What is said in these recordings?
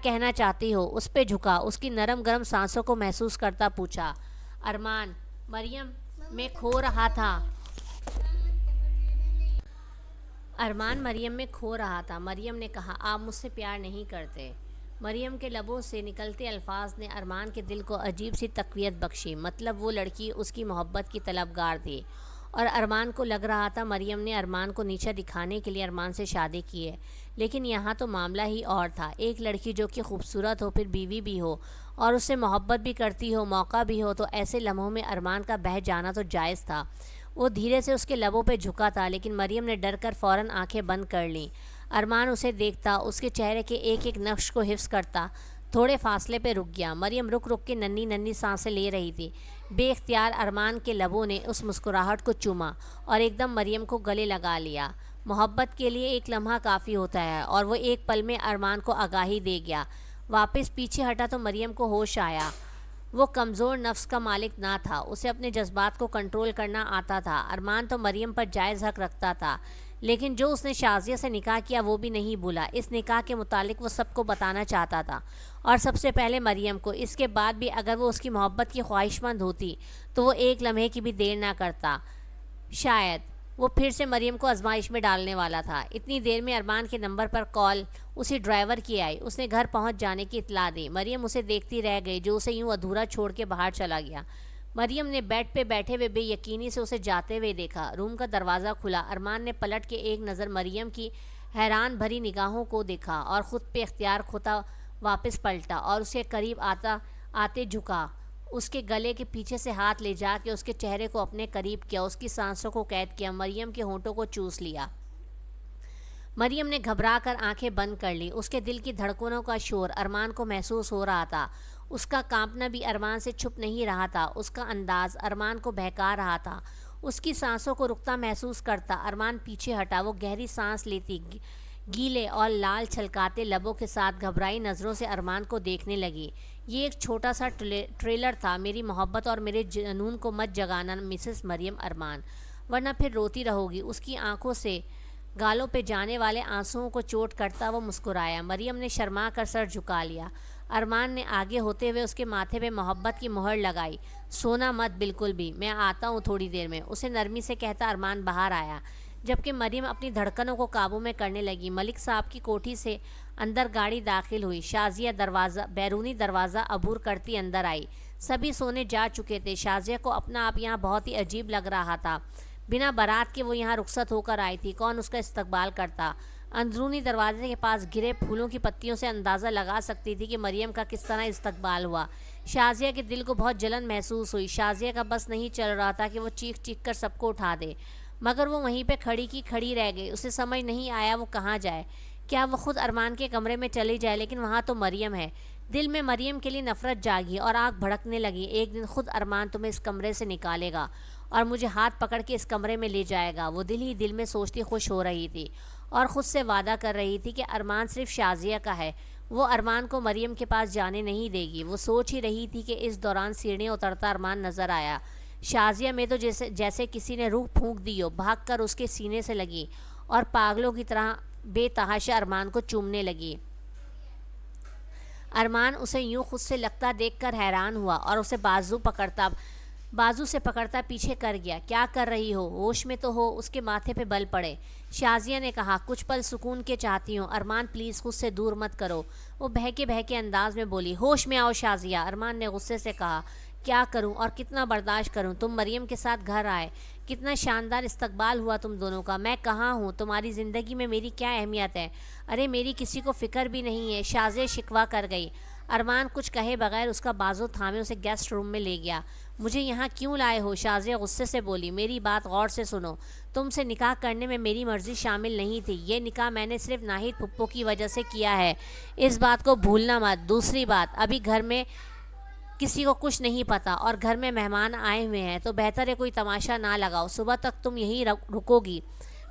کہنا چاہتی ہو؟ اس پہ جھکا، اس کی نرم گرم سانسوں کو محسوس کرتا پوچھا۔ ارمان مریم میں کھو رہا تھا ارمان مریم میں کھو رہا تھا۔ مریم نے کہا، آپ مجھ سے پیار نہیں کرتے۔ مریم کے لبوں سے نکلتے الفاظ نے ارمان کے دل کو عجیب سی تقویت بخشی۔ مطلب وہ لڑکی اس کی محبت کی طلبگار تھی، اور ارمان کو لگ رہا تھا مریم نے ارمان کو نیچا دکھانے کے لیے ارمان سے شادی کی ہے۔ لیکن یہاں تو معاملہ ہی اور تھا۔ ایک لڑکی جو کہ خوبصورت ہو، پھر بیوی بھی ہو، اور اس سے محبت بھی کرتی ہو، موقع بھی ہو، تو ایسے لمحوں میں ارمان کا بہہ جانا تو جائز تھا۔ وہ دھیرے سے اس کے لبوں پہ جھکا تھا، لیکن مریم نے ڈر کر فوراً آنکھیں بند کر لیں۔ ارمان اسے دیکھتا، اس کے چہرے کے ایک ایک نقش کو حفظ کرتا، تھوڑے فاصلے پہ رک گیا۔ مریم رک رک کے ننھی ننھی سانسیں لے رہی تھی۔ بے اختیار ارمان کے لبوں نے اس مسکراہٹ کو چوما اور ایک دم مریم کو گلے لگا لیا۔ محبت کے لیے ایک لمحہ کافی ہوتا ہے، اور وہ ایک پل میں ارمان کو آگاہی دے گیا۔ واپس پیچھے ہٹا تو مریم کو ہوش آیا۔ وہ کمزور نفس کا مالک نہ تھا، اسے اپنے جذبات کو کنٹرول کرنا آتا تھا۔ ارمان تو مریم پر جائز حق رکھتا تھا، لیکن جو اس نے شازیہ سے نکاح کیا وہ بھی نہیں بھولا۔ اس نکاح کے متعلق وہ سب کو بتانا چاہتا تھا، اور سب سے پہلے مریم کو۔ اس کے بعد بھی اگر وہ اس کی محبت کی خواہشمند ہوتی تو وہ ایک لمحے کی بھی دیر نہ کرتا۔ شاید وہ پھر سے مریم کو آزمائش میں ڈالنے والا تھا۔ اتنی دیر میں ارمان کے نمبر پر کال اسی ڈرائیور کی آئی۔ اس نے گھر پہنچ جانے کی اطلاع دی۔ مریم اسے دیکھتی رہ گئی، جو اسے یوں ادھورا چھوڑ کے باہر چلا گیا۔ مریم نے بیڈ پہ بیٹھے ہوئے بے یقینی سے اسے جاتے ہوئے دیکھا۔ روم کا دروازہ کھلا۔ ارمان نے پلٹ کے ایک نظر مریم کی حیران بھری نگاہوں کو دیکھا اور خود پہ اختیار کھوتا واپس پلٹا اور اس کے قریب آتے جھکا، اس کے گلے کے پیچھے سے ہاتھ لے جا کے اس کے چہرے کو اپنے قریب کیا، اس کی سانسوں کو قید کیا، مریم کے ہونٹوں کو چوس لیا۔ مریم نے گھبرا کر آنکھیں بند کر لی۔ اس کے دل کی دھڑکنوں کا شور ارمان کو محسوس ہو رہا تھا۔ اس کا کانپنا بھی ارمان سے چھپ نہیں رہا تھا۔ اس کا انداز ارمان کو بہکا رہا تھا۔ اس کی سانسوں کو رکتا محسوس کرتا ارمان پیچھے ہٹا۔ وہ گہری سانس لیتی، گیلے اور لال چھلکاتے لبوں کے ساتھ گھبرائی نظروں سے ارمان کو دیکھنے لگی۔ یہ ایک چھوٹا سا ٹریلر تھا۔ میری محبت اور میرے جنون کو مت جگانا مسز مریم ارمان، ورنہ پھر روتی رہو گی۔ اس کی آنکھوں سے گالوں پہ جانے والے آنسوؤں کو چوٹ کرتا وہ مسکرایا۔ مریم نے شرما کر سر جھکا لیا۔ ارمان نے آگے ہوتے ہوئے اس کے ماتھے پہ محبت کی مہر لگائی۔ سونا مت بالکل بھی، میں آتا ہوں تھوڑی دیر میں، اسے نرمی سے کہتا ارمان باہر آیا، جبکہ مریم اپنی دھڑکنوں کو قابو میں کرنے لگی۔ ملک صاحب کی کوٹھی سے اندر گاڑی داخل ہوئی۔ شازیہ بیرونی دروازہ عبور کرتی اندر آئی۔ سبھی سونے جا چکے تھے۔ شازیہ کو اپنا آپ یہاں بہت ہی عجیب لگ رہا تھا۔ بنا بارات کے وہ یہاں رخصت ہو کر آئی تھی، کون اس کا استقبال کرتا؟ اندرونی دروازے کے پاس گرے پھولوں کی پتیوں سے اندازہ لگا سکتی تھی کہ مریم کا کس طرح استقبال ہوا۔ شازیہ کے دل کو بہت جلن محسوس ہوئی۔ شازیہ کا بس نہیں چل رہا تھا کہ وہ چیخ چیخ کر سب کو اٹھا دے، مگر وہ وہیں پہ کھڑی رہ گئی۔ اسے سمجھ نہیں آیا وہ کہاں جائے۔ کیا وہ خود ارمان کے کمرے میں چلی جائے؟ لیکن وہاں تو مریم ہے۔ دل میں مریم کے لیے نفرت جاگی اور آگ بھڑکنے لگی۔ ایک دن خود ارمان تمہیں اس کمرے سے نکالے گا اور مجھے ہاتھ پکڑ کے اس کمرے میں لے جائے گا، وہ دل ہی دل میں سوچتی خوش ہو رہی تھی اور خود سے وعدہ کر رہی تھی کہ ارمان صرف شازیہ کا ہے، وہ ارمان کو مریم کے پاس جانے نہیں دے گی۔ وہ سوچ ہی رہی تھی کہ اس دوران سیڑھیاں اترتا ارمان نظر آیا۔ شازیہ میں تو جیسے کسی نے روح پھونک دی ہو، بھاگ کر اس کے سینے سے لگی اور پاگلوں کی طرح بے تحاشا ارمان کو چومنے لگی۔ ارمان اسے یوں خود سے لگتا دیکھ کر حیران ہوا اور اسے بازو سے پکڑتا پیچھے کر گیا۔ کیا کر رہی ہو؟ ہوش میں تو ہو؟ اس کے ماتھے پہ بل پڑے۔ شازیہ نے کہا، کچھ پل سکون کے چاہتی ہوں ارمان، پلیز خود سے دور مت کرو۔ وہ بہکے انداز میں بولی۔ ہوش میں آؤ شازیہ، ارمان نے غصے سے کہا۔ کیا کروں اور کتنا برداشت کروں؟ تم مریم کے ساتھ گھر آئے، کتنا شاندار استقبال ہوا تم دونوں کا، میں کہاں ہوں؟ تمہاری زندگی میں میری کیا اہمیت ہے؟ ارے میری کسی کو فکر بھی نہیں ہے، شازیہ شکوہ کر گئی۔ ارمان کچھ کہے بغیر اس کا بازو تھامے اسے گیسٹ روم میں لے گیا۔ مجھے یہاں کیوں لائے ہو؟ شازیہ غصے سے بولی۔ میری بات غور سے سنو، تم سے نکاح کرنے میں میری مرضی شامل نہیں تھی۔ یہ نکاح میں نے صرف ناہید پھپھو کی وجہ سے کیا ہے، اس بات کو بھولنا مت۔ دوسری بات، ابھی گھر میں کسی کو کچھ نہیں پتا اور گھر میں مہمان آئے ہوئے ہیں، تو بہتر ہے کوئی تماشا نہ لگاؤ۔ صبح تک تم یہیں رکو گی؟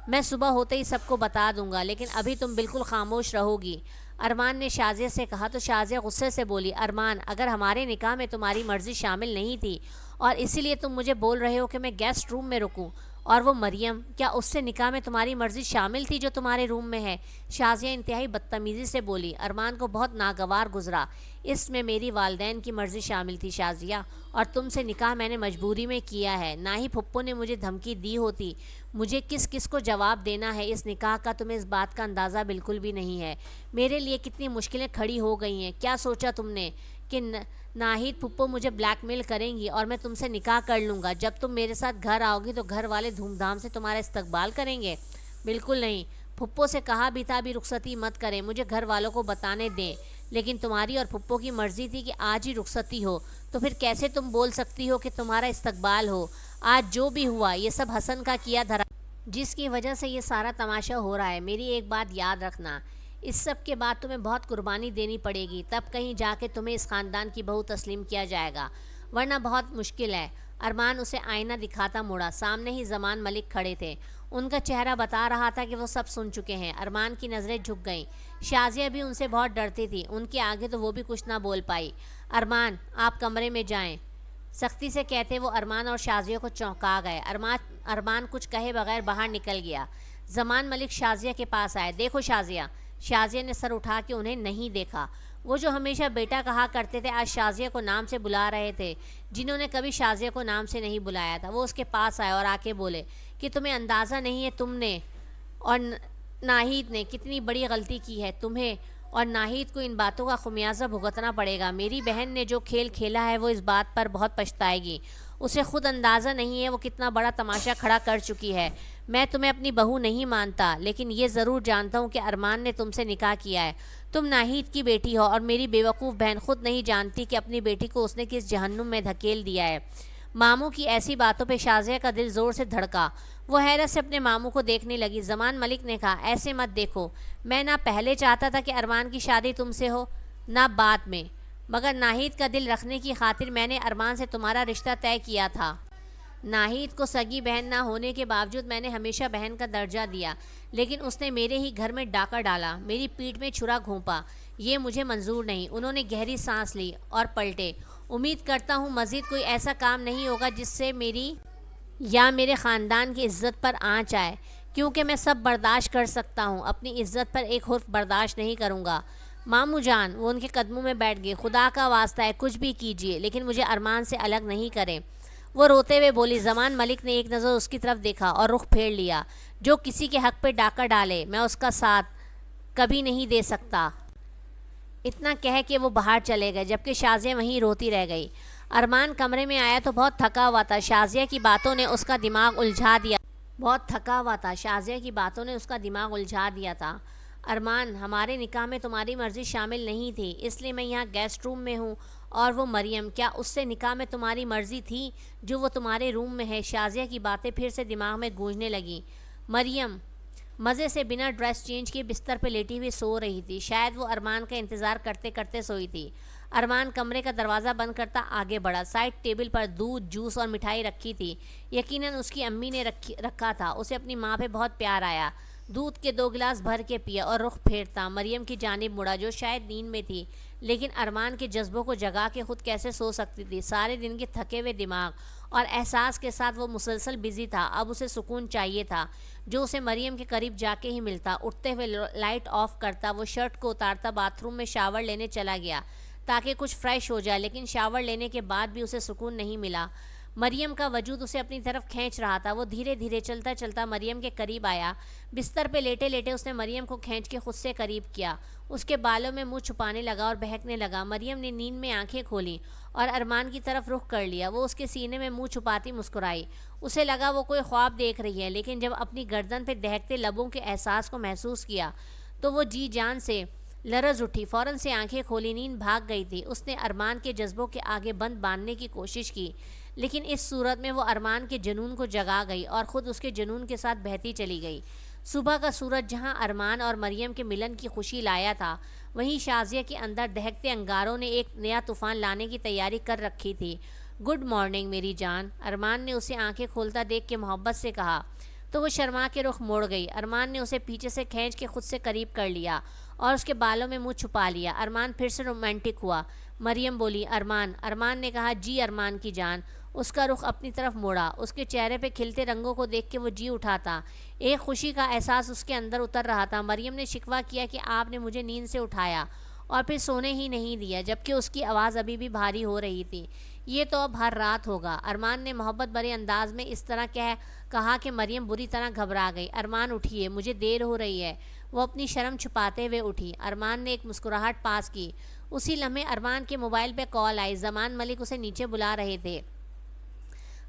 میں صبح ہوتے ہی سب کو بتا دوں گا، لیکن ابھی تم بالکل خاموش رہو گی، ارمان نے شازیہ سے کہا۔ تو شازیہ غصے سے بولی، ارمان اگر ہمارے نکاح میں تمہاری مرضی شامل نہیں تھی اور اسی لیے تم مجھے بول رہے ہو کہ میں گیسٹ روم میں رکوں اور وہ مریم، کیا اس سے نکاح میں تمہاری مرضی شامل تھی جو تمہارے روم میں ہے؟ شازیہ انتہائی بدتمیزی سے بولی۔ ارمان کو بہت ناگوار گزرا۔ اس میں میری والدین کی مرضی شامل تھی شازیہ، اور تم سے نکاح میں نے مجبوری میں کیا ہے، نہ ہی پھپھو نے مجھے دھمکی دی ہوتی۔ مجھے کس کس کو جواب دینا ہے اس نکاح کا تمہیں اس بات کا اندازہ بالکل بھی نہیں ہے۔ میرے لیے کتنی مشکلیں کھڑی ہو گئی ہیں۔ کیا سوچا تم نے کہ ناہید پھپھو مجھے بلیک میل کریں گی اور میں تم سے نکاح کر لوں گا؟ جب تم میرے ساتھ گھر آؤ گی تو گھر والے دھوم دھام سے تمہارا استقبال کریں گے؟ بالکل نہیں۔ پھپھو سے کہا بھی تھا بھی رخصتی مت کریں، مجھے گھر والوں کو بتانے دیں، لیکن تمہاری اور پھپھو کی مرضی تھی کہ آج ہی رخصتی ہو، تو پھر کیسے تم بول سکتی ہو کہ تمہارا استقبال ہو؟ آج جو بھی ہوا یہ سب حسن کا کیا دھرا، جس کی وجہ سے یہ سارا تماشا ہو رہا ہے۔ میری ایک بات یاد رکھنا، اس سب کے بعد تمہیں بہت قربانی دینی پڑے گی، تب کہیں جا کے تمہیں اس خاندان کی بہو تسلیم کیا جائے گا، ورنہ بہت مشکل ہے۔ ارمان اسے آئینہ دکھاتا مڑا۔ سامنے ہی زمان ملک کھڑے تھے۔ ان کا چہرہ بتا رہا تھا کہ وہ سب سن چکے ہیں۔ ارمان کی نظریں جھک گئیں۔ شازیہ بھی ان سے بہت ڈرتی تھی، ان کے آگے تو وہ بھی کچھ نہ بول پائی۔ ارمان، آپ کمرے میں جائیں، سختی سے کہتے وہ ارمان اور شازیہ کو چونکا گئے۔ ارمان کچھ کہے بغیر باہر نکل گیا۔ زمان ملک شازیہ کے پاس آئے۔ دیکھو شازیہ۔ شازیہ نے سر اٹھا کے انہیں نہیں دیکھا۔ وہ جو ہمیشہ بیٹا کہا کرتے تھے آج شازیہ کو نام سے بلا رہے تھے، جنہوں نے کبھی شازیہ کو نام سے نہیں بلایا تھا۔ وہ اس کے پاس آئے اور آ کے بولے کہ تمہیں اندازہ نہیں ہے تم نے اور ناہید نے کتنی بڑی غلطی کی ہے۔ تمہیں اور ناہید کو ان باتوں کا خمیازہ بھگتنا پڑے گا۔ میری بہن نے جو کھیل کھیلا ہے وہ اس بات پر بہت پچھتائے گی۔ اسے خود اندازہ نہیں ہے وہ کتنا بڑا تماشا کھڑا کر چکی ہے۔ میں تمہیں اپنی بہو نہیں مانتا، لیکن یہ ضرور جانتا ہوں کہ ارمان نے تم سے نکاح کیا ہے۔ تم ناہید کی بیٹی ہو اور میری بیوقوف بہن خود نہیں جانتی کہ اپنی بیٹی کو اس نے کس جہنم میں دھکیل دیا ہے۔ ماموں کی ایسی باتوں پہ شازیہ کا دل زور سے دھڑکا۔ وہ حیرت سے اپنے ماموں کو دیکھنے لگی۔ زمان ملک نے کہا، ایسے مت دیکھو، میں نہ پہلے چاہتا تھا کہ ارمان کی شادی تم سے ہو، نہ بعد میں، مگر ناہید کا دل رکھنے کی خاطر میں نے ارمان سے تمہارا رشتہ طے کیا تھا۔ ناہید کو سگی بہن نہ ہونے کے باوجود میں نے ہمیشہ بہن کا درجہ دیا، لیکن اس نے میرے ہی گھر میں ڈاکہ ڈالا، میری پیٹھ میں چھرا گھونپا۔ یہ مجھے منظور نہیں۔ انہوں نے گہری سانس لی اور پلٹے۔ امید کرتا ہوں مزید کوئی ایسا کام نہیں ہوگا جس سے میری یا میرے خاندان کی عزت پر آنچ آئے، کیونکہ میں سب برداشت کر سکتا ہوں، اپنی عزت پر ایک حرف برداشت نہیں کروں گا۔ ماموں جان، وہ ان کے قدموں میں بیٹھ گئے، خدا کا واسطہ ہے کچھ بھی کیجیے، لیکن مجھے ارمان سے الگ نہیں کریں۔ وہ روتے ہوئے بولی۔ زمان ملک نے ایک نظر اس کی طرف دیکھا اور رخ پھیر لیا۔ جو کسی کے حق پہ ڈاکہ ڈالے میں اس کا ساتھ کبھی نہیں دے سکتا۔ اتنا کہہ کے وہ باہر چلے گئے، جبکہ شازیہ وہیں روتی رہ گئی۔ ارمان کمرے میں آیا تو بہت تھکا ہوا تھا۔ شازیہ کی باتوں نے اس کا دماغ الجھا دیا تھا۔ ارمان، ہمارے نکاح میں تمہاری مرضی شامل نہیں تھی، اس لیے میں یہاں گیسٹ روم میں ہوں۔ اور وہ مریم، کیا اس سے نکاح میں تمہاری مرضی تھی جو وہ تمہارے روم میں ہے؟ شازیہ کی باتیں پھر سے دماغ میں گونجنے لگیں۔ مریم مزے سے بنا ڈریس چینج کیے بستر پہ لیٹی ہوئی سو رہی تھی۔ شاید وہ ارمان کا انتظار کرتے کرتے سوئی تھی۔ ارمان کمرے کا دروازہ بند کرتا آگے بڑھا۔ سائڈ ٹیبل پر دودھ، جوس اور مٹھائی رکھی تھی، یقیناً اس کی امی نے رکھا تھا۔ اسے اپنی ماں پہ بہت پیار آیا۔ دودھ کے 2 گلاس بھر کے پیا اور رخ پھیرتا مریم کی جانب مڑا، جو شاید نیند میں تھی، لیکن ارمان کے جذبوں کو جگا کے خود کیسے سو سکتی تھی؟ سارے دن کے تھکے ہوئے دماغ اور احساس کے ساتھ وہ مسلسل بزی تھا۔ اب اسے سکون چاہیے تھا، جو اسے مریم کے قریب جا کے ہی ملتا۔ اٹھتے ہوئے لائٹ آف کرتا، وہ شرٹ کو اتارتا، باتھ روم میں شاور لینے چلا گیا تاکہ کچھ فریش ہو جائے، لیکن شاور لینے کے بعد بھی اسے سکون نہیں ملا۔ مریم کا وجود اسے اپنی طرف کھینچ رہا تھا۔ وہ دھیرے دھیرے چلتا چلتا مریم کے قریب آیا۔ بستر پہ لیٹے لیٹے اس نے مریم کو کھینچ کے خود سے قریب کیا، اس کے بالوں میں منہ چھپانے لگا اور بہکنے لگا۔ مریم نے نیند میں آنکھیں کھولیں اور ارمان کی طرف رخ کر لیا۔ وہ اس کے سینے میں منہ چھپاتی مسکرائی۔ اسے لگا وہ کوئی خواب دیکھ رہی ہے، لیکن جب اپنی گردن پہ دہکتے لبوں کے احساس کو محسوس کیا تو وہ جی جان سے لرز اٹھی، فوراً سے آنکھیں کھولی۔ نیند بھاگ گئی تھی۔ اس نے ارمان کے جذبوں کے آگے بند باندھنے کی کوشش کی، لیکن اس صورت میں وہ ارمان کے جنون کو جگا گئی اور خود اس کے جنون کے ساتھ بہتی چلی گئی۔ صبح کا سورج جہاں ارمان اور مریم کے ملن کی خوشی لایا تھا، وہیں شازیہ کے اندر دہکتے انگاروں نے ایک نیا طوفان لانے کی تیاری کر رکھی تھی۔ گڈ مارننگ میری جان، ارمان نے اسے آنکھیں کھولتا دیکھ کے محبت سے کہا تو وہ شرما کے رخ موڑ گئی۔ ارمان نے اسے پیچھے سے کھینچ کے خود سے قریب کر لیا اور اس کے بالوں میں منہ چھپا لیا۔ ارمان پھر سے رومانٹک ہوا۔ مریم بولی، ارمان۔ ارمان نے کہا، جی ارمان کی جان۔ اس کا رخ اپنی طرف موڑا۔ اس کے چہرے پہ کھلتے رنگوں کو دیکھ کے وہ جی اٹھا تھا۔ ایک خوشی کا احساس اس کے اندر اتر رہا تھا۔ مریم نے شکوہ کیا کہ آپ نے مجھے نیند سے اٹھایا اور پھر سونے ہی نہیں دیا، جبکہ اس کی آواز ابھی بھی بھاری ہو رہی تھی۔ یہ تو اب ہر رات ہوگا۔ ارمان نے محبت بھرے انداز میں اس طرح کہا کہ مریم بری طرح گھبرا گئی۔ ارمان اٹھیے، مجھے دیر ہو رہی ہے۔ وہ اپنی شرم چھپاتے ہوئے اٹھی۔ ارمان نے ایک مسکراہٹ پاس کی۔ اسی لمحے ارمان کے موبائل پہ کال آئی۔ زمان ملک اسے نیچے بلا رہے تھے۔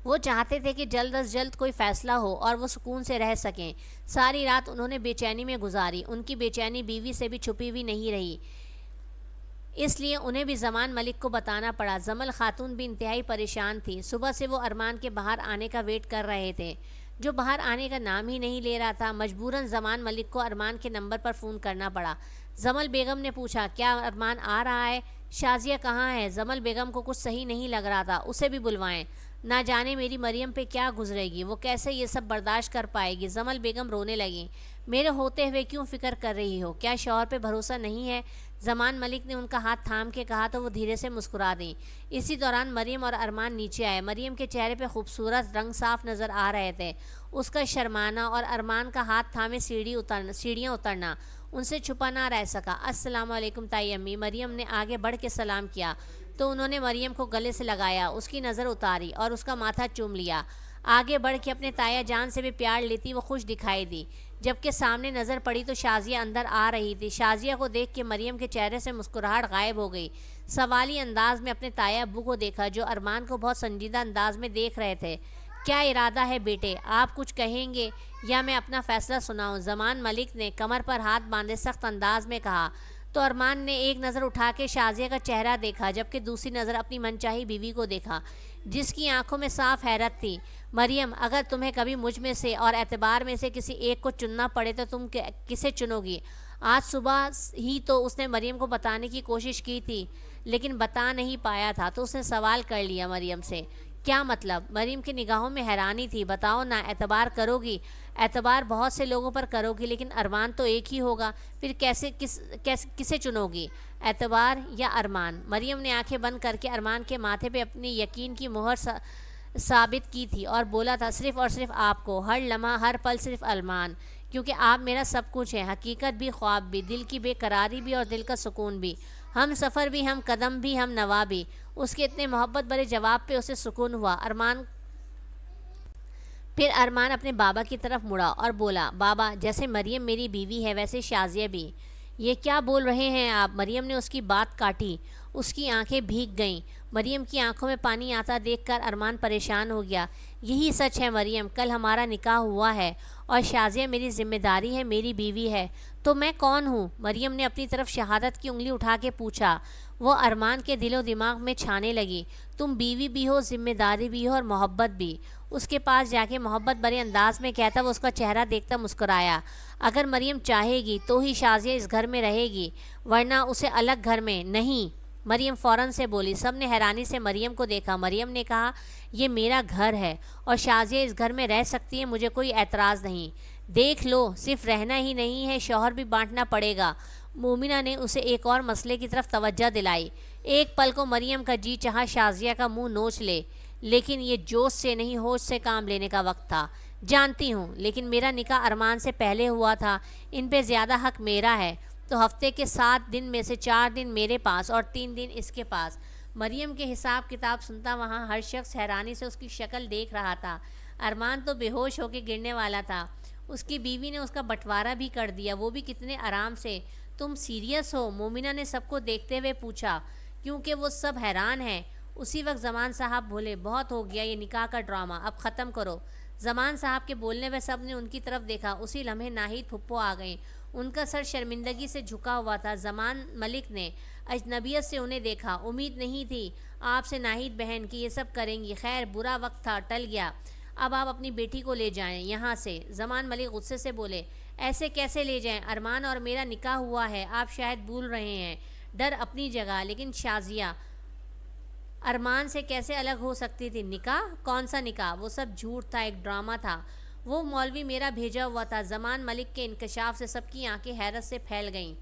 وہ چاہتے تھے کہ جلد از جلد کوئی فیصلہ ہو اور وہ سکون سے رہ سکیں۔ ساری رات انہوں نے بے چینی میں گزاری۔ ان کی بے چینی بیوی سے بھی چھپی ہوئی نہیں رہی، اس لیے انہیں بھی زمان ملک کو بتانا پڑا۔ زمل خاتون بھی انتہائی پریشان تھی۔ صبح سے وہ ارمان کے باہر آنے کا ویٹ کر رہے تھے، جو باہر آنے کا نام ہی نہیں لے رہا تھا۔ مجبوراً زمان ملک کو ارمان کے نمبر پر فون کرنا پڑا۔ زمل بیگم نے پوچھا، کیا ارمان آ رہا ہے؟ شازیہ کہاں ہے؟ زمل بیگم کو کچھ صحیح نہیں لگ رہا تھا۔ اسے بھی بلوائیں، نہ جانے میری مریم پہ کیا گزرے گی، وہ کیسے یہ سب برداشت کر پائے گی۔ زمل بیگم رونے لگیں۔ میرے ہوتے ہوئے کیوں فکر کر رہی ہو؟ کیا شوہر پہ بھروسہ نہیں ہے؟ زمان ملک نے ان کا ہاتھ تھام کے کہا تو وہ دھیرے سے مسکرا دیں۔ اسی دوران مریم اور ارمان نیچے آئے۔ مریم کے چہرے پہ خوبصورت رنگ صاف نظر آ رہے تھے۔ اس کا شرمانا اور ارمان کا ہاتھ تھامے سیڑھیاں اترنا ان سے چھپا نہ رہ سکا۔ السلام علیکم تائی امی، مریم نے آگے بڑھ کے سلام کیا تو انہوں نے مریم کو گلے سے لگایا، اس کی نظر اتاری اور اس کا ماتھا چوم لیا۔ آگے بڑھ کے اپنے تایا جان سے بھی پیار لیتی وہ خوش دکھائی دی۔ جبکہ سامنے نظر پڑی تو شازیہ اندر آ رہی تھی۔ شازیہ کو دیکھ کے مریم کے چہرے سے مسکراہٹ غائب ہو گئی۔ سوالی انداز میں اپنے تایا ابو کو دیکھا، جو ارمان کو بہت سنجیدہ انداز میں دیکھ رہے تھے۔ کیا ارادہ ہے بیٹے؟ آپ کچھ کہیں گے یا میں اپنا فیصلہ سناؤں؟ زمان ملک نے کمر پر ہاتھ باندھے سخت انداز میں کہا تو ارمان نے ایک نظر اٹھا کے شازیہ کا چہرہ دیکھا، جبکہ دوسری نظر اپنی منچاہی بیوی کو دیکھا، جس کی آنکھوں میں صاف حیرت تھی۔ مریم، اگر تمہیں کبھی مجھ میں سے اور اعتبار میں سے کسی ایک کو چننا پڑے تو تم کسے چنو گی؟ آج صبح ہی تو اس نے مریم کو بتانے کی کوشش کی تھی، لیکن بتا نہیں پایا تھا، تو اس نے سوال کر لیا مریم سے۔ کیا مطلب؟ مریم کی نگاہوں میں حیرانی تھی۔ بتاؤ نا، اعتبار کرو گی؟ اعتبار بہت سے لوگوں پر کرو گی، لیکن ارمان تو ایک ہی ہوگا، پھر کسے چنو گی، اعتبار یا ارمان؟ مریم نے آنکھیں بند کر کے ارمان کے ماتھے پہ اپنی یقین کی مہر ثابت کی تھی اور بولا تھا، صرف اور صرف آپ کو، ہر لمحہ ہر پل صرف ارمان، کیونکہ آپ میرا سب کچھ ہے، حقیقت بھی، خواب بھی، دل کی بے قراری بھی اور دل کا سکون بھی، ہم سفر بھی، ہم قدم بھی، ہم نوا بھی۔ اس کے اتنے محبت بھرے جواب پہ اسے سکون ہوا۔ پھر ارمان اپنے بابا کی طرف مڑا اور بولا، بابا، جیسے مریم میری بیوی ہے ویسے شازیہ بھی۔ یہ کیا بول رہے ہیں آپ؟ مریم نے اس کی بات کاٹی۔ اس کی آنکھیں بھیگ گئیں۔ مریم کی آنکھوں میں پانی آتا دیکھ کر ارمان پریشان ہو گیا۔ یہی سچ ہے مریم، کل ہمارا نکاح ہوا ہے اور شازیہ میری ذمہ داری ہے، میری بیوی ہے، تو میں کون ہوں؟ مریم نے اپنی طرف شہادت کی انگلی اٹھا کے پوچھا۔ وہ ارمان کے دل و دماغ میں چھانے لگی۔ تم بیوی بھی ہو، ذمہ داری بھی ہو اور محبت بھی۔ اس کے پاس جا کے محبت بھرے انداز میں کہتا وہ اس کا چہرہ دیکھتا مسکرایا، اگر مریم چاہے گی تو ہی شازیہ اس گھر میں رہے گی، ورنہ اسے الگ گھر میں نہیں۔ مریم فوراً سے بولی۔ سب نے حیرانی سے مریم کو دیکھا۔ مریم نے کہا، یہ میرا گھر ہے اور شازیہ اس گھر میں رہ سکتی ہے، مجھے کوئی اعتراض نہیں۔ دیکھ لو، صرف رہنا ہی نہیں ہے، شوہر بھی بانٹنا پڑے گا۔ مومنہ نے اسے ایک اور مسئلے کی طرف توجہ دلائی۔ ایک پل کو مریم کا جی چاہا شازیہ کا منہ نوچ لے، لیکن یہ جوش سے نہیں، ہوش سے کام لینے کا وقت تھا۔ جانتی ہوں، لیکن میرا نکاح ارمان سے پہلے ہوا تھا، ان پہ زیادہ حق میرا ہے، تو ہفتے کے 7 دن میں سے 4 دن میرے پاس اور 3 دن اس کے پاس۔ مریم کے حساب کتاب سنتا وہاں ہر شخص حیرانی سے اس کی شکل دیکھ رہا تھا۔ ارمان تو بے ہوش ہو کے گرنے والا تھا۔ اس کی بیوی نے اس کا بٹوارا بھی کر دیا، وہ بھی کتنے آرام سے۔ تم سیریس ہو؟ مومنہ نے سب کو دیکھتے ہوئے پوچھا، کیونکہ وہ سب حیران ہیں۔ اسی وقت زمان صاحب بولے، بہت ہو گیا یہ نکاح کا ڈرامہ، اب ختم کرو۔ زمان صاحب کے بولنے پہ سب نے ان کی طرف دیکھا۔ اسی لمحے ناہید پھپھو آ گئیں۔ ان کا سر شرمندگی سے جھکا ہوا تھا۔ زمان ملک نے اجنبیت سے انہیں دیکھا۔ امید نہیں تھی آپ سے ناہید بہن کہ یہ سب کریں گی، خیر برا وقت تھا، ٹل گیا۔ اب آپ اپنی بیٹی کو لے جائیں یہاں سے۔ زمان ملک غصے سے بولے، ایسے کیسے لے جائیں؟ ارمان اور میرا نکاح ہوا ہے، آپ شاید بھول رہے ہیں۔ ڈر اپنی جگہ، لیکن شازیہ ارمان سے کیسے الگ ہو سکتی تھی؟ نکاح؟ کون سا نکاح؟ وہ سب جھوٹ تھا، ایک ڈرامہ تھا، وہ مولوی میرا بھیجا ہوا تھا۔ زمان ملک کے انکشاف سے سب کی آنکھیں حیرت سے پھیل گئیں۔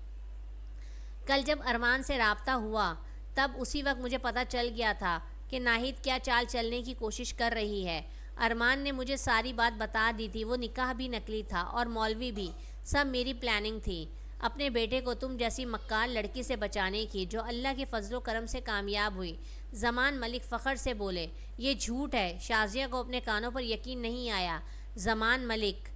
کل جب ارمان سے رابطہ ہوا تب اسی وقت مجھے پتہ چل گیا تھا کہ ناہید کیا چال چلنے کی کوشش کر رہی ہے۔ ارمان نے مجھے ساری بات بتا دی تھی، وہ نکاح بھی نکلی تھا اور مولوی بھی، سب میری پلاننگ تھی اپنے بیٹے کو تم جیسی مکار لڑکی سے بچانے کی، جو اللہ کے فضل و کرم سے کامیاب ہوئی۔ زمان ملک فخر سے بولے، یہ جھوٹ ہے۔ شازیہ کو اپنے کانوں پر یقین نہیں آیا۔ زمان ملک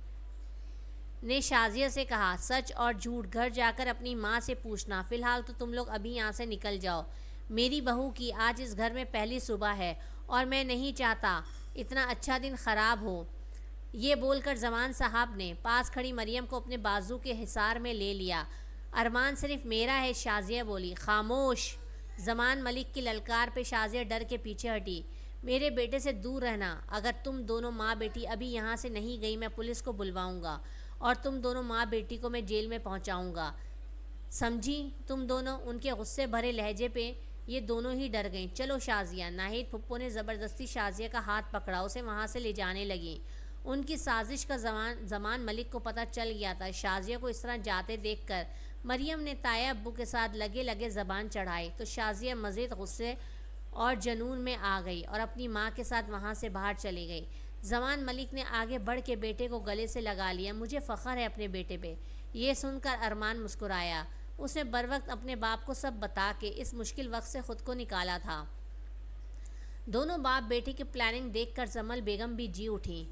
نے شازیہ سے کہا، سچ اور جھوٹ گھر جا کر اپنی ماں سے پوچھنا، فی الحال تو تم لوگ ابھی یہاں سے نکل جاؤ۔ میری بہو کی آج اس گھر میں پہلی صبح ہے اور میں نہیں چاہتا اتنا اچھا دن خراب ہو۔ یہ بول کر زمان صاحب نے پاس کھڑی مریم کو اپنے بازو کے حصار میں لے لیا۔ ارمان صرف میرا ہے، شازیہ بولی۔ خاموش! زمان ملک کی للکار پہ شازیہ ڈر کے پیچھے ہٹی۔ میرے بیٹے سے دور رہنا، اگر تم دونوں ماں بیٹی ابھی یہاں سے نہیں گئی میں پولیس کو بلواؤں گا اور تم دونوں ماں بیٹی کو میں جیل میں پہنچاؤں گا، سمجھی تم دونوں؟ ان کے غصے بھرے لہجے پہ یہ دونوں ہی ڈر گئیں۔ چلو شازیہ! ناہید پھپھو نے زبردستی شازیہ کا ہاتھ پکڑا، اسے وہاں سے لے جانے لگیں۔ ان کی سازش کا زمان ملک کو پتہ چل گیا تھا۔ شازیہ کو اس طرح جاتے دیکھ کر مریم نے تایا ابو کے ساتھ لگے لگے زبان چڑھائی تو شازیہ مزید غصے اور جنون میں آ گئی اور اپنی ماں کے ساتھ وہاں سے باہر چلی گئی۔ زمان ملک نے آگے بڑھ کے بیٹے کو گلے سے لگا لیا۔ مجھے فخر ہے اپنے بیٹے پہ۔ یہ سن کر ارمان مسکرایا۔ اس نے بروقت اپنے باپ کو سب بتا کے اس مشکل وقت سے خود کو نکالا تھا۔ دونوں باپ بیٹی کی پلاننگ دیکھ کر زمل بیگم بھی جی اٹھیں۔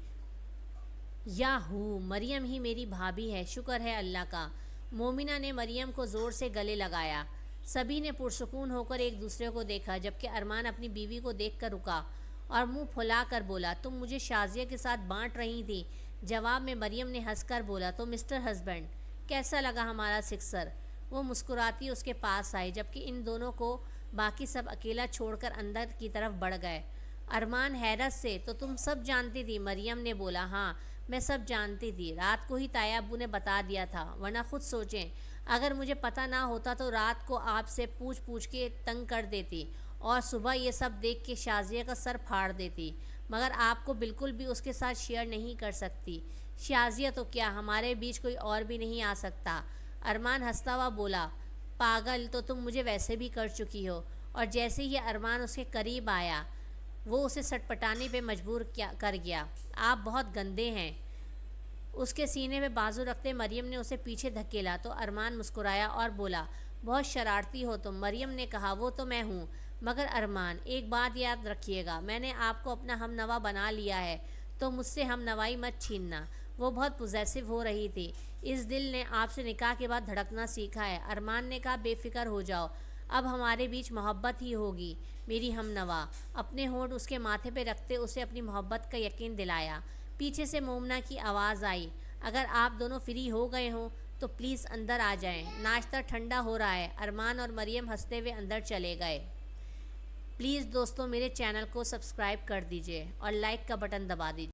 یاہو! مریم ہی میری بھابھی ہے، شکر ہے اللہ کا۔ مومنہ نے مریم کو زور سے گلے لگایا۔ سبھی نے پرسکون ہو کر ایک دوسرے کو دیکھا، جبکہ ارمان اپنی بیوی کو دیکھ کر رکا اور منہ پھلا کر بولا، تم مجھے شازیہ کے ساتھ بانٹ رہی تھی؟ جواب میں مریم نے ہنس کر بولا، تو مسٹر ہسبینڈ کیسا لگا ہمارا سکسر؟ وہ مسکراتی اس کے پاس آئی، جبکہ ان دونوں کو باقی سب اکیلا چھوڑ کر اندر کی طرف بڑھ گئے۔ ارمان حیرت سے، تو تم سب جانتی تھی؟ مریم نے بولا، ہاں میں سب جانتی تھی، رات کو ہی تایا ابو نے بتا دیا تھا، ورنہ خود سوچیں اگر مجھے پتہ نہ ہوتا تو رات کو آپ سے پوچھ کے تنگ کر دیتی اور صبح یہ سب دیکھ کے شازیہ کا سر پھاڑ دیتی، مگر آپ کو بالکل بھی اس کے ساتھ شیئر نہیں کر سکتی۔ شازیہ تو کیا، ہمارے بیچ کوئی اور بھی نہیں آ سکتا۔ ارمان ہنستا ہوا بولا، پاگل، تو تم مجھے ویسے بھی کر چکی ہو۔ اور جیسے ہی ارمان اس کے قریب آیا وہ اسے سٹپٹانے پہ مجبور کر گیا۔ آپ بہت گندے ہیں۔ اس کے سینے پہ بازو رکھتے مریم نے اسے پیچھے دھکیلا تو ارمان مسکرایا اور بولا، بہت شرارتی ہو تم۔ مریم نے کہا، وہ تو میں ہوں، مگر ارمان ایک بات یاد رکھیے گا، میں نے آپ کو اپنا ہم نوا بنا لیا ہے تو مجھ سے ہم نوائی مت چھیننا۔ وہ بہت پوزیسو ہو رہی تھی۔ اس دل نے آپ سے نکاح کے بعد دھڑکنا سیکھا ہے۔ ارمان نے کہا، بے فکر ہو جاؤ، اب ہمارے بیچ محبت ہی ہوگی میری ہم نوا۔ اپنے ہونٹ اس کے ماتھے پہ رکھتے اسے اپنی محبت کا یقین دلایا۔ پیچھے سے مومنہ کی آواز آئی، اگر آپ دونوں فری ہو گئے ہوں تو پلیز اندر آ جائیں، ناشتہ ٹھنڈا ہو رہا ہے۔ ارمان اور مریم ہنستے ہوئے اندر چلے گئے۔ پلیز دوستو میرے چینل کو سبسکرائب کر دیجئے اور لائک کا بٹن دبا دیجئے۔